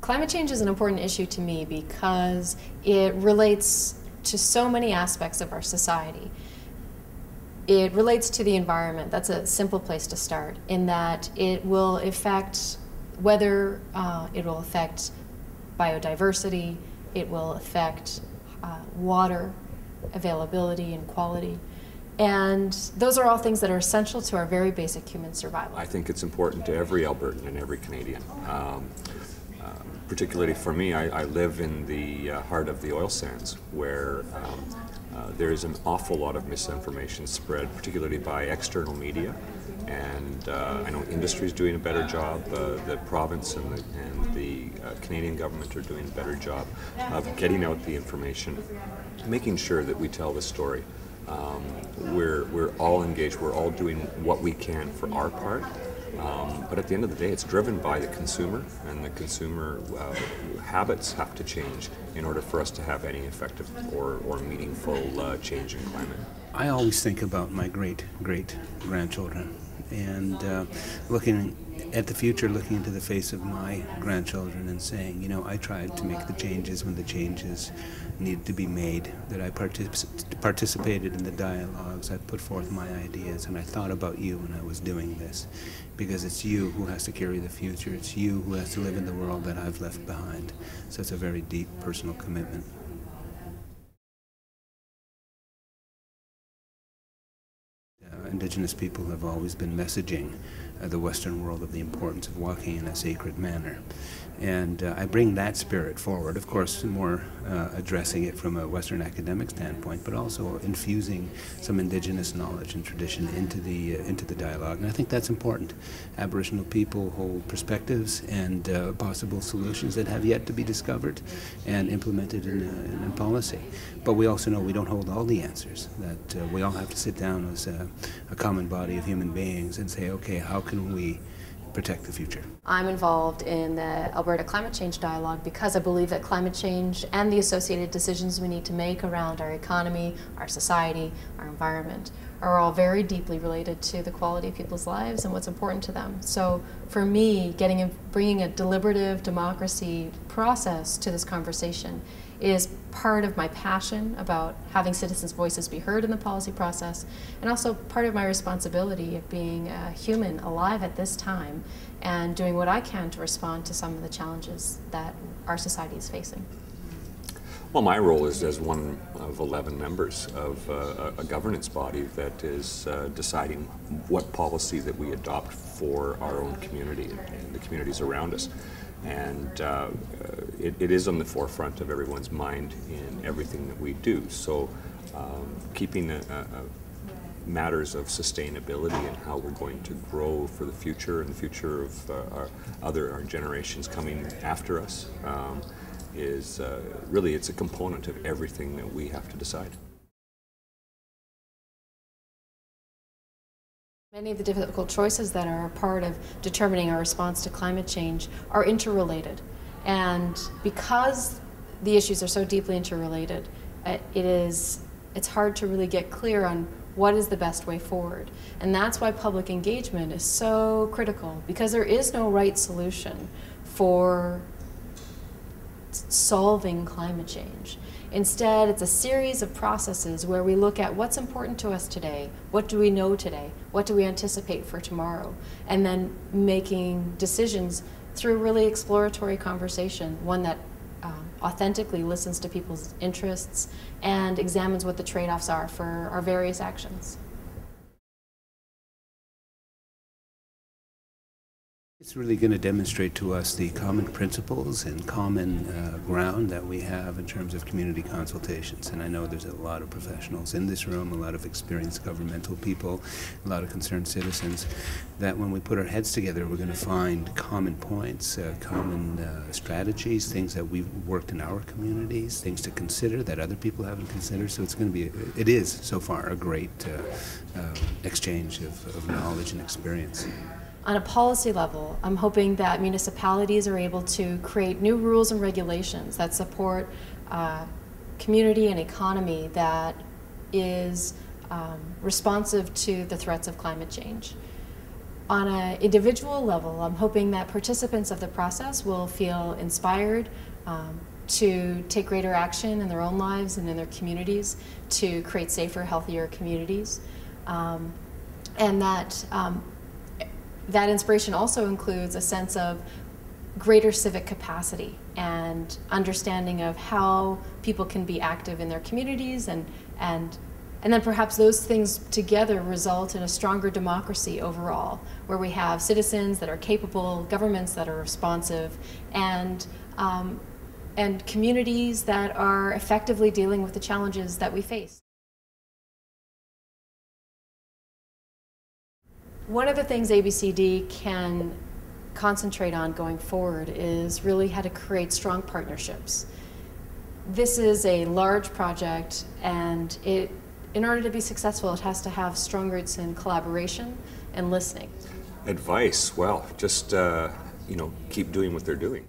Climate change is an important issue to me because it relates to so many aspects of our society. It relates to the environment. That's a simple place to start, in that it will affect weather, it will affect biodiversity, it will affect water availability and quality. And those are all things that are essential to our very basic human survival. I think it's important to every Albertan and every Canadian. Particularly for me, I live in the heart of the oil sands, where there is an awful lot of misinformation spread, particularly by external media. And I know industry is doing a better job. The province and the Canadian government are doing a better job of getting out the information, making sure that we tell the story. We're all engaged. We're all doing what we can for our part. But at the end of the day, it's driven by the consumer, and the consumer habits have to change in order for us to have any effective or meaningful change in climate. I always think about my great-great-grandchildren, and looking at the future, looking into the face of my grandchildren and saying, you know, I tried to make the changes when the changes needed to be made, that I participated in the dialogues, I put forth my ideas, and I thought about you when I was doing this, because it's you who has to carry the future, it's you who has to live in the world that I've left behind. So it's a very deep personal commitment. Indigenous people have always been messaging the Western world of the importance of walking in a sacred manner. And I bring that spirit forward, of course, more addressing it from a Western academic standpoint, but also infusing some Indigenous knowledge and tradition into the dialogue. And I think that's important. Aboriginal people hold perspectives and possible solutions that have yet to be discovered and implemented in policy. But we also know we don't hold all the answers, that we all have to sit down as a common body of human beings and say, okay, how can we protect the future? I'm involved in the Alberta Climate Change Dialogue because I believe that climate change and the associated decisions we need to make around our economy, our society, our environment are all very deeply related to the quality of people's lives and what's important to them. So for me, bringing a deliberative democracy process to this conversation is part of my passion about having citizens' voices be heard in the policy process, and also part of my responsibility of being a human alive at this time and doing what I can to respond to some of the challenges that our society is facing. Well, my role is as one of 11 members of a governance body that is deciding what policy that we adopt for our own community and the communities around us. And it is on the forefront of everyone's mind in everything that we do. So keeping matters of sustainability and how we're going to grow for the future and the future of our generations coming after us is really, it's a component of everything that we have to decide. Many of the difficult choices that are a part of determining our response to climate change are interrelated. And because the issues are so deeply interrelated, it's hard to really get clear on what is the best way forward. And that's why public engagement is so critical, because there is no right solution for solving climate change. Instead, it's a series of processes where we look at what's important to us today, what do we know today, what do we anticipate for tomorrow, and then making decisions through really exploratory conversation, one that authentically listens to people's interests and examines what the trade-offs are for our various actions. It's really going to demonstrate to us the common principles and common ground that we have in terms of community consultations. And I know there's a lot of professionals in this room, a lot of experienced governmental people, a lot of concerned citizens, that when we put our heads together, we're going to find common points, common strategies, things that we've worked in our communities, things to consider that other people haven't considered. So it's going to be, it is so far a great exchange of knowledge and experience. On a policy level, I'm hoping that municipalities are able to create new rules and regulations that support community and economy that is responsive to the threats of climate change. On an individual level, I'm hoping that participants of the process will feel inspired to take greater action in their own lives and in their communities to create safer, healthier communities. And that inspiration also includes a sense of greater civic capacity and understanding of how people can be active in their communities, and then perhaps those things together result in a stronger democracy overall, where we have citizens that are capable, governments that are responsive, and communities that are effectively dealing with the challenges that we face. One of the things ABCD can concentrate on going forward is really how to create strong partnerships. This is a large project, and in order to be successful, it has to have strong roots in collaboration and listening. Advice, well, just keep doing what they're doing.